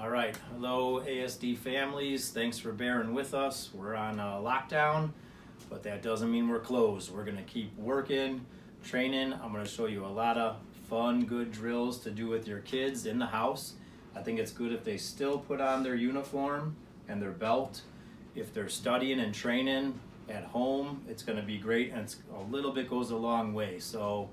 All right, hello ASD families. Thanks for bearing with us. We're on lockdown, but that doesn't mean we're closed. We're gonna keep working, training. I'm gonna show you a lot of fun, good drills to do with your kids in the house. I think it's good if they still put on their uniform and their belt. If they're studying and training at home, it's gonna be great, and it's a little bit goes a long way. So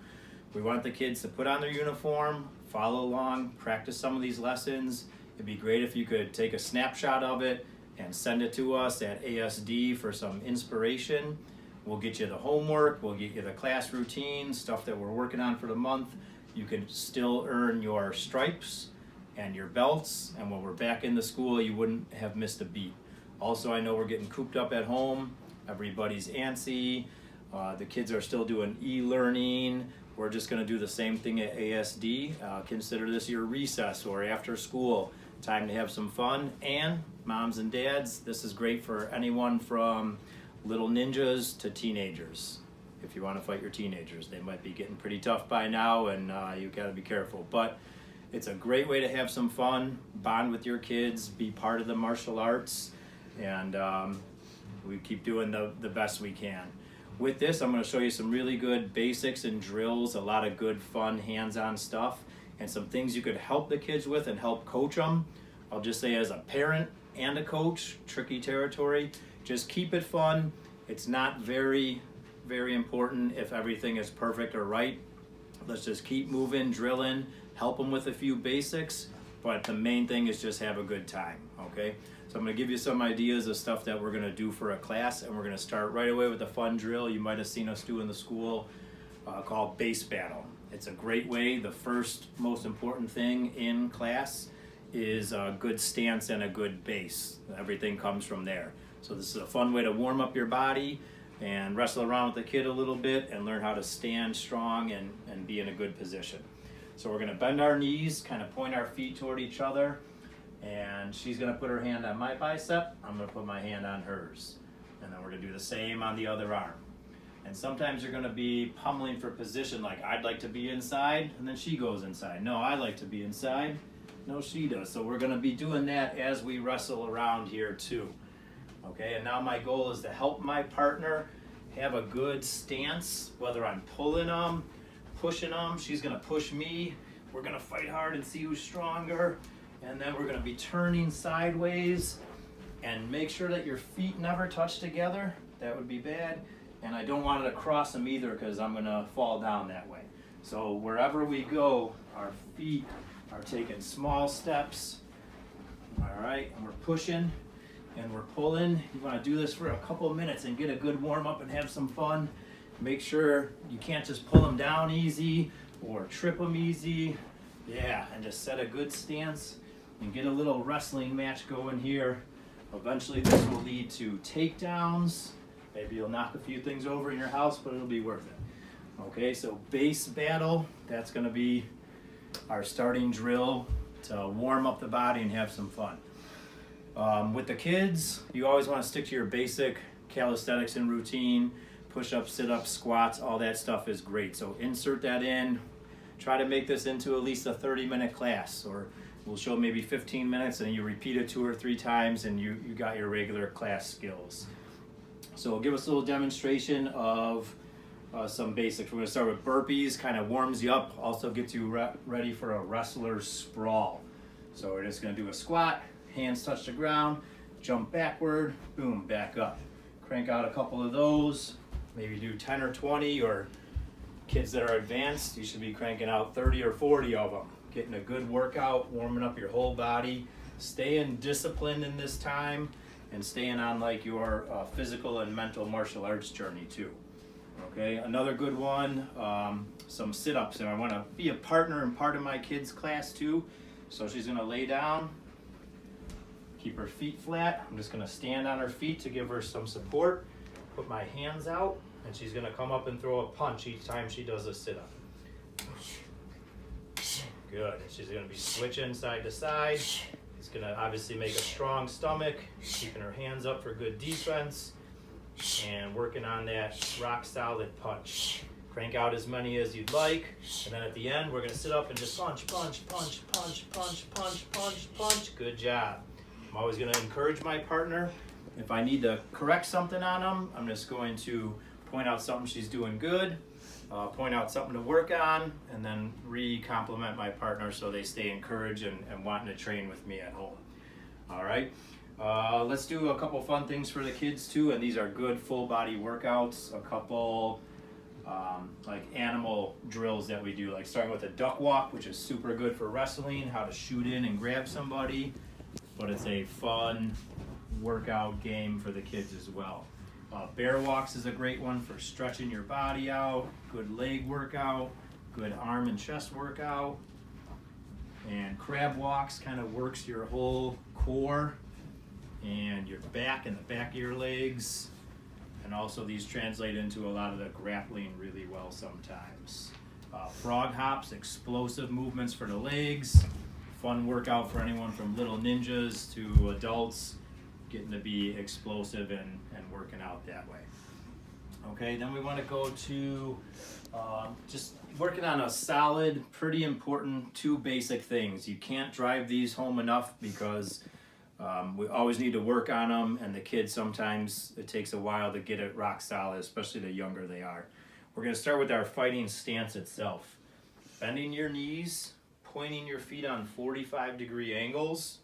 we want the kids to put on their uniform, follow along, practice some of these lessons. It'd be great if you could take a snapshot of it and send it to us at ASD for some inspiration. We'll get you the homework, we'll get you the class routine, stuff that we're working on for the month. You can still earn your stripes and your belts, and when we're back in the school, you wouldn't have missed a beat. Also, I know we're getting cooped up at home. Everybody's antsy. The kids are still doing e-learning. We're just gonna do the same thing at ASD. Consider this your recess or after school. Time to have some fun. And moms and dads, this is great for anyone from little ninjas to teenagers. If you want to fight your teenagers, they might be getting pretty tough by now, and you gotta be careful. But it's a great way to have some fun, bond with your kids, be part of the martial arts, and we keep doing the best we can. With this, I'm going to show you some really good basics and drills, a lot of good, fun, hands-on stuff, and some things you could help the kids with and help coach them. I'll just say, as a parent and a coach, tricky territory, just keep it fun. It's not very, very important if everything is perfect or right. Let's just keep moving, drilling, help them with a few basics, but the main thing is just have a good time, okay? So I'm going to give you some ideas of stuff that we're going to do for a class, and we're going to start right away with a fun drill you might have seen us do in the school called base battle. It's a great way. The first most important thing in class is a good stance and a good base. Everything comes from there. So this is a fun way to warm up your body and wrestle around with the kid a little bit and learn how to stand strong and be in a good position. So we're going to bend our knees, kind of point our feet toward each other, and she's going to put her hand on my bicep. I'm going to put my hand on hers. And then we're going to do the same on the other arm. And sometimes you're going to be pummeling for position, like I'd like to be inside, and then she goes inside. No, I like to be inside. No, she does. So we're going to be doing that as we wrestle around here too. Okay, and now my goal is to help my partner have a good stance, whether I'm pulling them, pushing them. She's going to push me. We're going to fight hard and see who's stronger. And then we're going to be turning sideways, and make sure that your feet never touch together. That would be bad. And I don't want it to cross them either, because I'm going to fall down that way. So wherever we go, our feet are taking small steps. All right, and we're pushing and we're pulling. You want to do this for a couple of minutes and get a good warm up and have some fun. Make sure you can't just pull them down easy or trip them easy. Yeah, and just set a good stance and get a little wrestling match going here. Eventually this will lead to takedowns. Maybe you'll knock a few things over in your house, but it'll be worth it. Okay, so base battle, that's going to be our starting drill to warm up the body and have some fun. With the kids, you always want to stick to your basic calisthenics and routine. Push-ups, sit-ups, squats, all that stuff is great. So insert that in. Try to make this into at least a 30-minute class, or we'll show maybe 15 minutes and you repeat it 2 or 3 times and you got your regular class skills. So give us a little demonstration of some basics. We're going to start with burpees, kind of warms you up, also gets you ready for a wrestler's sprawl. So we're just going to do a squat, hands touch the ground, jump backward, boom, back up. Crank out a couple of those, maybe do 10 or 20, or kids that are advanced, you should be cranking out 30 or 40 of them. Getting a good workout, warming up your whole body, staying disciplined in this time, and staying on like your physical and mental martial arts journey too. Okay, another good one, some sit-ups, and I want to be a partner and part of my kids' class too. So she's going to lay down, keep her feet flat. I'm just going to stand on her feet to give her some support, put my hands out, and she's going to come up and throw a punch each time she does a sit-up. Good. And she's going to be switching side to side. It's going to obviously make a strong stomach, keeping her hands up for good defense, and working on that rock solid punch. Crank out as many as you'd like, and then at the end, we're gonna sit up and just punch, punch, punch, punch, punch, punch, punch, punch. Good job. I'm always gonna encourage my partner. If I need to correct something on them, I'm just going to point out something she's doing good, point out something to work on, and then re-compliment my partner so they stay encouraged and wanting to train with me at home. All right, let's do a couple fun things for the kids too, and these are good full body workouts. A couple like animal drills that we do, like starting with a duck walk, which is super good for wrestling, how to shoot in and grab somebody, but it's a fun workout game for the kids as well. Bear walks is a great one for stretching your body out, good leg workout, good arm and chest workout. And crab walks kind of works your whole core and your back and the back of your legs. And also these translate into a lot of the grappling really well sometimes. Frog hops, explosive movements for the legs. Fun workout for anyone from little ninjas to adults, getting to be explosive and working out that way. Okay, then we want to go to just working on a solid, pretty important 2 basic things. You can't drive these home enough because we always need to work on them, and the kids sometimes it takes a while to get it rock solid, especially the younger they are. We're going to start with our fighting stance itself. Bending your knees, pointing your feet on 45-degree angles,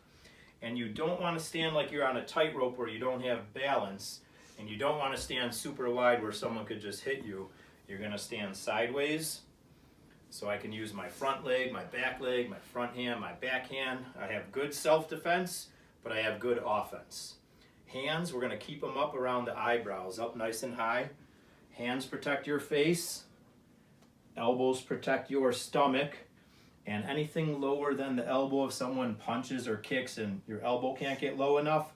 and you don't want to stand like you're on a tightrope where you don't have balance, and you don't want to stand super wide where someone could just hit you. You're going to stand sideways, so I can use my front leg, my back leg, my front hand, my back hand. I have good self-defense, but I have good offense. Hands, we're going to keep them up around the eyebrows, up nice and high. Hands protect your face. Elbows protect your stomach. And anything lower than the elbow, if someone punches or kicks and your elbow can't get low enough,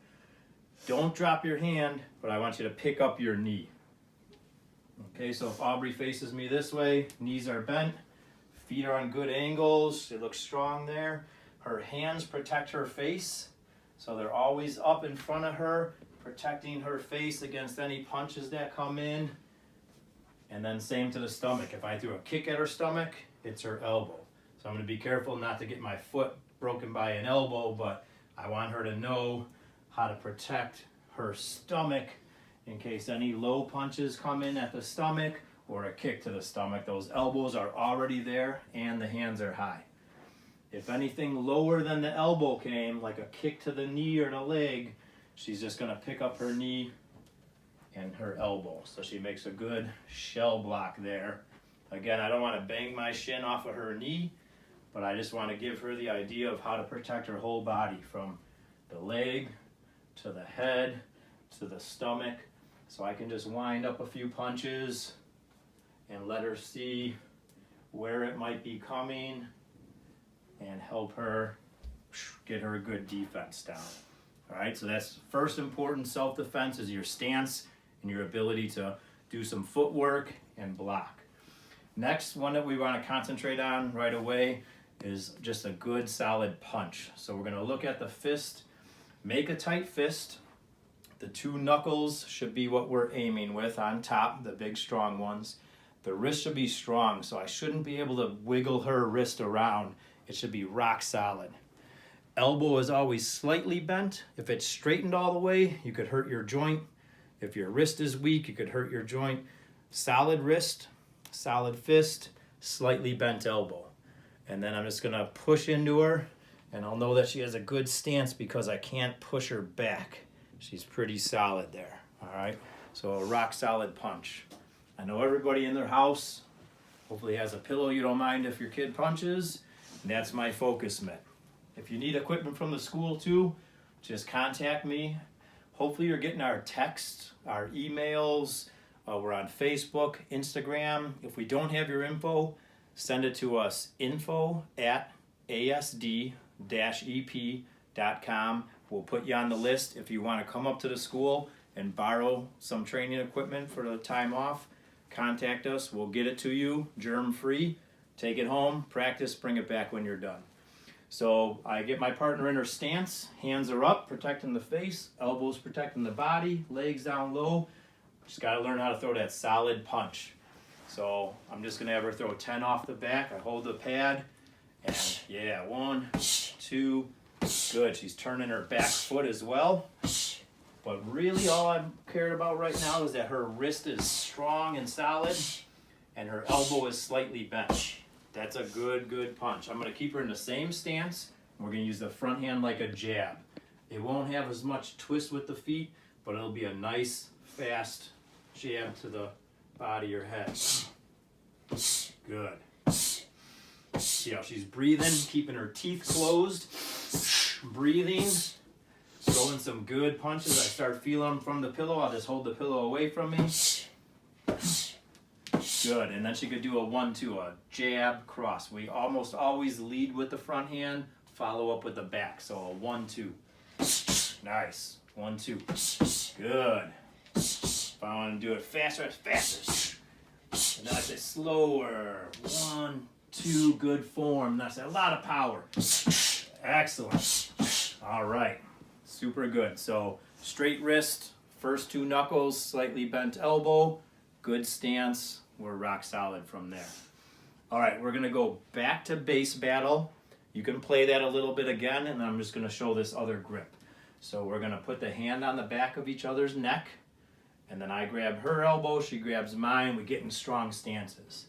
don't drop your hand, but I want you to pick up your knee. Okay, so if Aubrey faces me this way, knees are bent, feet are on good angles, it looks strong there. Her hands protect her face, so they're always up in front of her, protecting her face against any punches that come in. And then same to the stomach. If I threw a kick at her stomach, it's her elbow. So I'm going to be careful not to get my foot broken by an elbow, but I want her to know how to protect her stomach in case any low punches come in at the stomach or a kick to the stomach. Those elbows are already there and the hands are high. If anything lower than the elbow came, like a kick to the knee or the leg, she's just going to pick up her knee and her elbow. So she makes a good shell block there. Again, I don't want to bang my shin off of her knee, but I just want to give her the idea of how to protect her whole body from the leg to the head to the stomach. So I can just wind up a few punches and let her see where it might be coming and help her get her a good defense down. All right, so that's first important self-defense is your stance and your ability to do some footwork and block. Next one that we want to concentrate on right away is just a good solid punch. So we're going to look at the fist. Make a tight fist. The 2 knuckles should be what we're aiming with on top, the big strong ones. The wrist should be strong, so I shouldn't be able to wiggle her wrist around. It should be rock solid. Elbow is always slightly bent. If it's straightened all the way, you could hurt your joint. If your wrist is weak, you could hurt your joint. Solid wrist, solid fist, slightly bent elbow. And then I'm just gonna push into her, and I'll know that she has a good stance because I can't push her back. She's pretty solid there, all right? So a rock solid punch. I know everybody in their house hopefully has a pillow you don't mind if your kid punches, and that's my focus mitt. If you need equipment from the school too, just contact me. Hopefully you're getting our texts, our emails. We're on Facebook, Instagram. If we don't have your info, send it to us, info@asd-ep.com. We'll put you on the list if you want to come up to the school and borrow some training equipment for the time off. Contact us. We'll get it to you, germ-free. Take it home, practice, bring it back when you're done. So I get my partner in her stance. Hands are up, protecting the face. Elbows protecting the body. Legs down low. Just got to learn how to throw that solid punch. So I'm just gonna have her throw 10 off the back. I hold the pad, and yeah, 1, 2, good. She's turning her back foot as well. But really all I'm cared about right now is that her wrist is strong and solid, and her elbow is slightly bent. That's a good punch. I'm gonna keep her in the same stance. We're gonna use the front hand like a jab. It won't have as much twist with the feet, but it'll be a nice, fast jab to the body or head. Good. See how she's breathing, keeping her teeth closed, breathing, throwing some good punches. I start feeling them from the pillow. I'll just hold the pillow away from me. Good, and then she could do a 1-2, a jab, cross. We almost always lead with the front hand, follow up with the back. So a 1-2. Nice. 1-2. Good. If I want to do it faster, it's faster. And then I say slower. 1, 2, good form. That's a lot of power. Excellent. All right. Super good. So straight wrist, first 2 knuckles, slightly bent elbow, good stance. We're rock solid from there. All right, we're gonna go back to base battle. You can play that a little bit again, and I'm just gonna show this other grip. So we're gonna put the hand on the back of each other's neck, and then I grab her elbow, she grabs mine, we get in strong stances.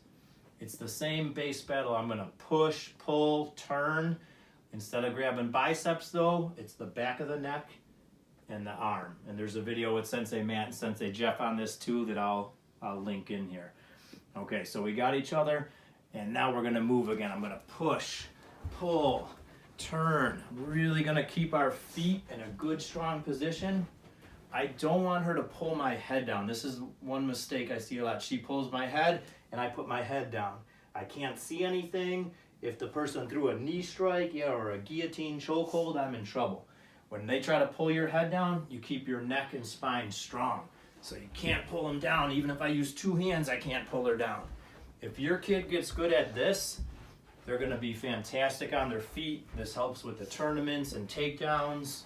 It's the same base battle. I'm gonna push, pull, turn. Instead of grabbing biceps though, it's the back of the neck and the arm. And there's a video with Sensei Matt and Sensei Jeff on this too that I'll link in here. Okay, so we got each other, and now we're gonna move again. I'm gonna push, pull, turn. We're really gonna keep our feet in a good, strong position. I don't want her to pull my head down. This is one mistake I see a lot. She pulls my head, and I put my head down. I can't see anything. If the person threw a knee strike, or a guillotine chokehold, I'm in trouble. When they try to pull your head down, you keep your neck and spine strong. So you can't pull them down. Even if I use 2 hands, I can't pull her down. If your kid gets good at this, they're gonna be fantastic on their feet. This helps with the tournaments and takedowns.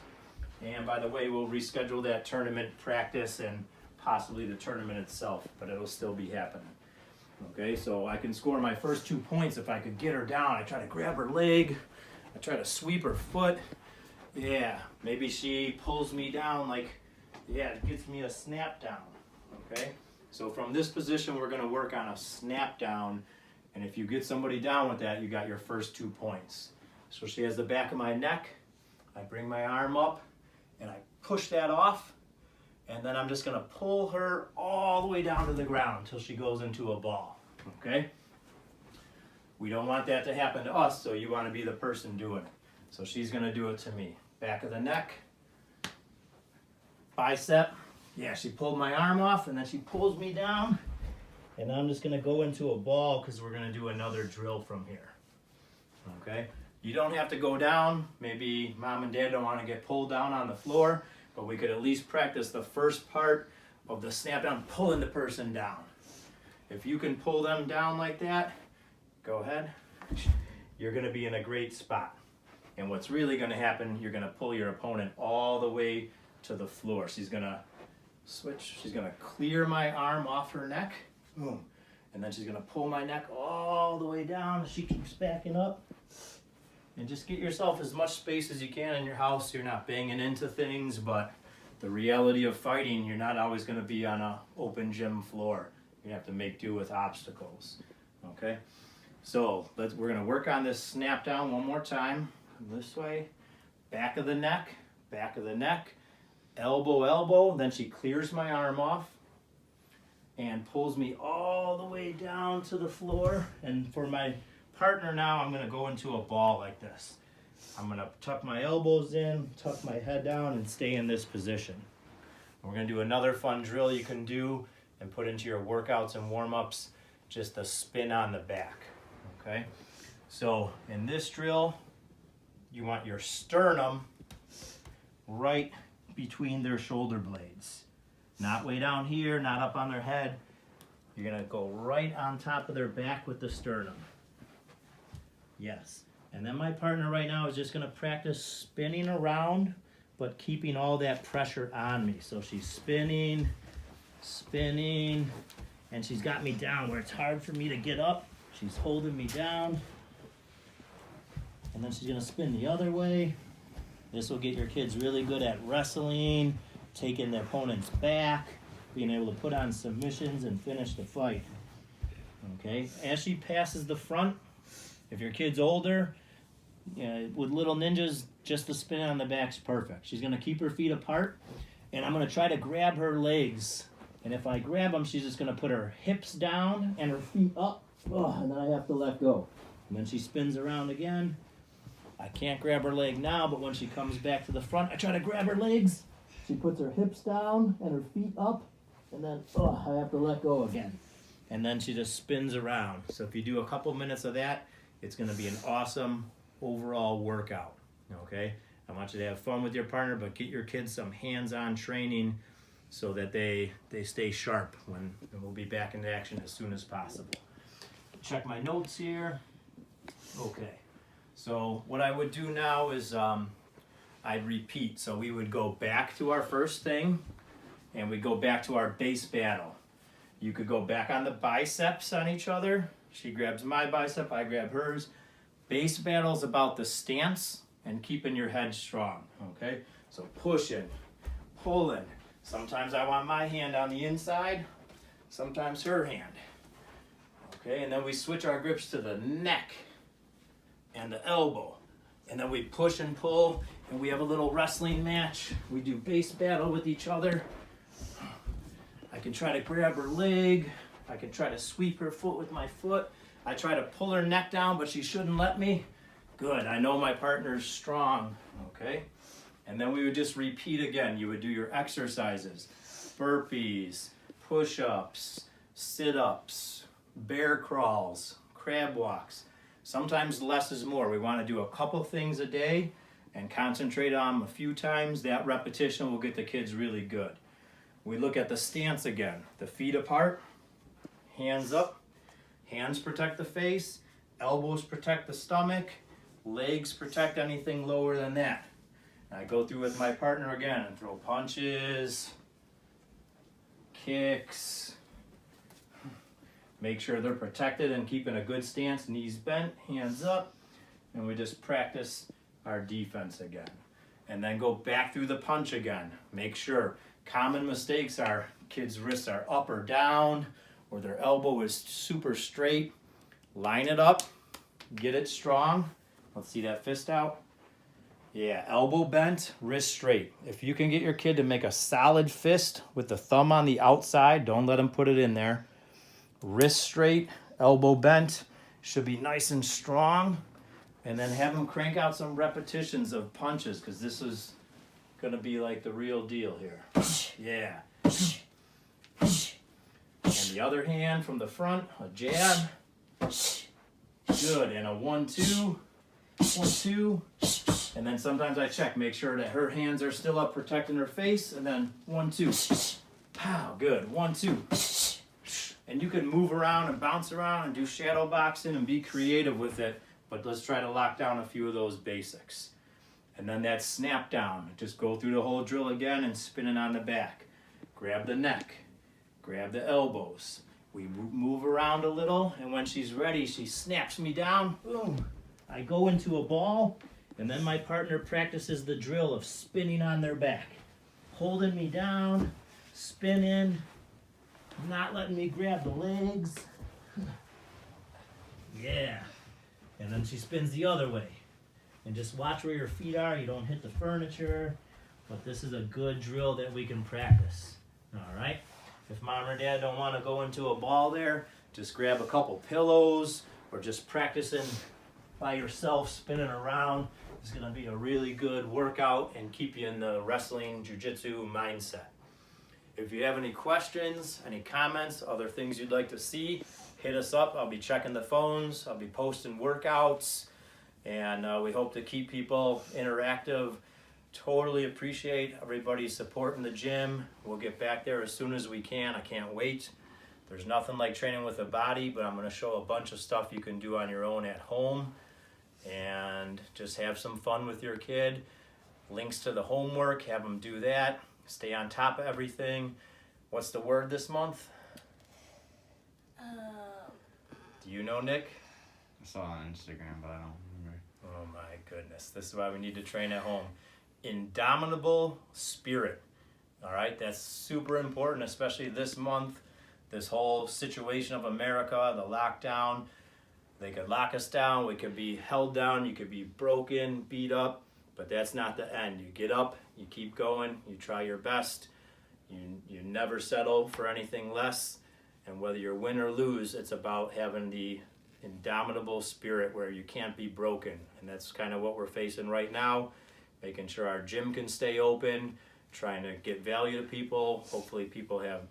And by the way, we'll reschedule that tournament practice and possibly the tournament itself, but it'll still be happening. Okay, so I can score my first 2 points if I could get her down. I try to grab her leg. I try to sweep her foot. Yeah, maybe she pulls me down like, it gets me a snap down. Okay, so from this position, we're gonna work on a snap down. And if you get somebody down with that, you got your first 2 points. So she has the back of my neck. I bring my arm up and I push that off. And then I'm just gonna pull her all the way down to the ground until she goes into a ball, okay? We don't want that to happen to us, so you wanna be the person doing it. So she's gonna do it to me. Back of the neck, bicep. Yeah, she pulled my arm off and then she pulls me down. And I'm just gonna go into a ball because we're gonna do another drill from here, okay? You don't have to go down. Maybe mom and dad don't wanna get pulled down on the floor, but we could at least practice the first part of the snap down, pulling the person down. If you can pull them down like that, go ahead. You're gonna be in a great spot. And what's really gonna happen, you're gonna pull your opponent all the way to the floor. She's gonna switch, she's gonna clear my arm off her neck, boom. And then she's gonna pull my neck all the way down. She keeps backing up. And just get yourself as much space as you can in your house. You're not banging into things, but the reality of fighting, you're not always gonna be on an open gym floor. You have to make do with obstacles, okay? So we're gonna work on this snap down one more time. This way, back of the neck, elbow, elbow. Then she clears my arm off and pulls me all the way down to the floor. And for my partner now, I'm gonna go into a ball like this. I'm gonna tuck my elbows in, tuck my head down, and stay in this position. We're gonna do another fun drill you can do and put into your workouts and warm-ups, just a spin on the back, okay? So in this drill, you want your sternum right between their shoulder blades. Not way down here, not up on their head. You're gonna go right on top of their back with the sternum. Yes. And then my partner right now is just gonna practice spinning around, but keeping all that pressure on me. So she's spinning, spinning, and she's got me down where it's hard for me to get up. She's holding me down. And then she's gonna spin the other way. This will get your kids really good at wrestling, taking their opponent's back, being able to put on submissions and finish the fight. Okay, as she passes the front, if your kid's older, with little ninjas, just the spin on the back's perfect. She's gonna keep her feet apart, and I'm gonna try to grab her legs. And if I grab them, she's just gonna put her hips down and her feet up, and then I have to let go. And then she spins around again. I can't grab her leg now, but when she comes back to the front, I try to grab her legs. She puts her hips down and her feet up, and then I have to let go again. And then she just spins around. So if you do a couple minutes of that, it's gonna be an awesome overall workout, okay? I want you to have fun with your partner, but get your kids some hands-on training so that they stay sharp and we'll be back into action as soon as possible. Check my notes here. Okay. So what I would do now is I'd repeat. So we would go back to our first thing and we'd go back to our base battle. You could go back on the biceps on each other. She grabs my bicep, I grab hers. Base battle is about the stance and keeping your head strong, okay? So pushing, pulling. Sometimes I want my hand on the inside, sometimes her hand. Okay, and then we switch our grips to the neck and the elbow. And then we push and pull, and we have a little wrestling match. We do base battle with each other. I can try to grab her leg. I can try to sweep her foot with my foot. I try to pull her neck down, but she shouldn't let me. Good, I know my partner's strong, okay? And then we would just repeat again. You would do your exercises, burpees, push-ups, sit-ups, bear crawls, crab walks. Sometimes less is more. We want to do a couple things a day and concentrate on them a few times. That repetition will get the kids really good. We look at the stance again. The feet apart, hands up, hands protect the face, elbows protect the stomach, legs protect anything lower than that. I go through with my partner again and throw punches, kicks, make sure they're protected and keeping a good stance, knees bent, hands up, and we just practice our defense again. And then go back through the punch again. Make sure common mistakes are kids' wrists are up or down, or their elbow is super straight. Line it up, get it strong. Let's see that fist out. Yeah, elbow bent, wrist straight. If you can get your kid to make a solid fist with the thumb on the outside, don't let them put it in there. Wrist straight, elbow bent, should be nice and strong. And then have them crank out some repetitions of punches, because this is gonna be like the real deal here. Yeah. And the other hand from the front, a jab. Good, and a 1-2, 1-2. And then sometimes I check, make sure that her hands are still up protecting her face, and then 1-2. Pow, good, 1-2. And you can move around and bounce around and do shadow boxing and be creative with it, but let's try to lock down a few of those basics. And then that snap down, just go through the whole drill again and spin it on the back. Grab the neck, grab the elbows. We move around a little, and when she's ready, she snaps me down, boom. I go into a ball, and then my partner practices the drill of spinning on their back. Holding me down, spinning, not letting me grab the legs. Yeah. And then she spins the other way. And just watch where your feet are. You don't hit the furniture. But this is a good drill that we can practice. All right? If mom or dad don't want to go into a ball there, just grab a couple pillows or just practicing by yourself, spinning around. It's going to be a really good workout and keep you in the wrestling, jiu-jitsu mindset. If you have any questions, any comments, other things you'd like to see, hit us up. I'll be checking the phones. I'll be posting workouts. And we hope to keep people interactive. Totally appreciate everybody's support in the gym. We'll get back there as soon as we can. I can't wait. There's nothing like training with a body, but I'm going to show a bunch of stuff you can do on your own at home. And just have some fun with your kid. Links to the homework, have them do that. Stay on top of everything. What's the word this month? Do you know, Nick? I saw it on Instagram, but I don't remember. Oh my goodness. This is why we need to train at home. Indomitable spirit. All right, that's super important, especially this month, this whole situation of America, the lockdown. They could lock us down, we could be held down, you could be broken, beat up, but that's not the end. You get up, you keep going, you try your best, you never settle for anything less, and whether you win or lose, it's about having the indomitable spirit where you can't be broken, and that's kind of what we're facing right now, making sure our gym can stay open, trying to get value to people. Hopefully people have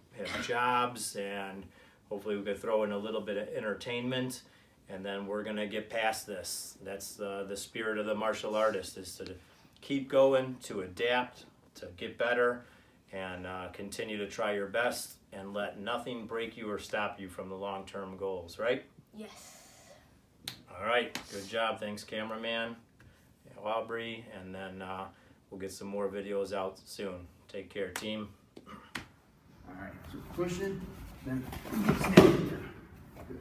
jobs, and hopefully we could throw in a little bit of entertainment, and then we're gonna get past this. That's the spirit of the martial artist, is to keep going, to adapt, to get better, and continue to try your best, and let nothing break you or stop you from the long-term goals, right? Yes. All right, good job. Thanks, cameraman, Aubrey, and then we'll get some more videos out soon. Take care, team. All right, so push it, then snap it down. Good.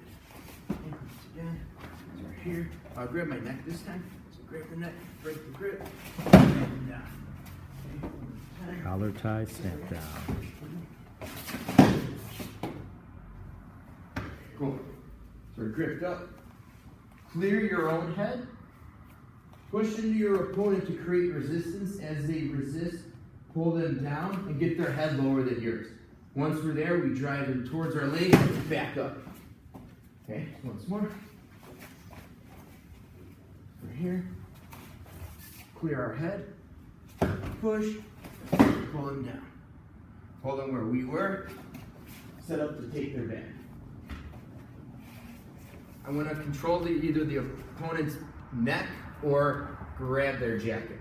And once again, so right here. I'll grab my neck this time. So grab the neck, break the grip, and down. Okay, one time. Collar tie, snap down. Cool. So we're gripped up. Clear your own head. Push into your opponent to create resistance. As they resist, pull them down and get their head lower than yours. Once we're there, we drive them towards our legs and back up. Okay, once more. We're here. Clear our head. Push. Pull them down. Hold them where we were. Set up to take their back. I want to control either the opponent's neck or grab their jacket.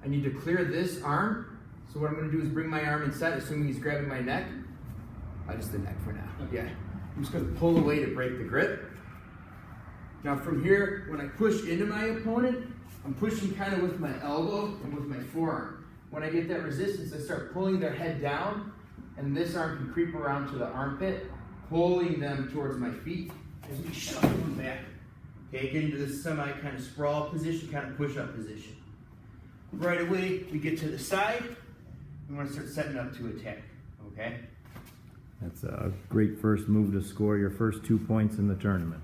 I need to clear this arm. So what I'm going to do is bring my arm inside, assuming he's grabbing my neck. Just the neck for now. Yeah. I'm just going to pull away to break the grip. Now from here, when I push into my opponent, I'm pushing kind of with my elbow and with my forearm. When I get that resistance, I start pulling their head down, and this arm can creep around to the armpit, pulling them towards my feet as we shuffle them back. Okay, get into this semi kind of sprawl position, kind of push-up position. Right away, we get to the side. We want to start setting up to attack. Okay? That's a great first move to score your first 2 points in the tournament.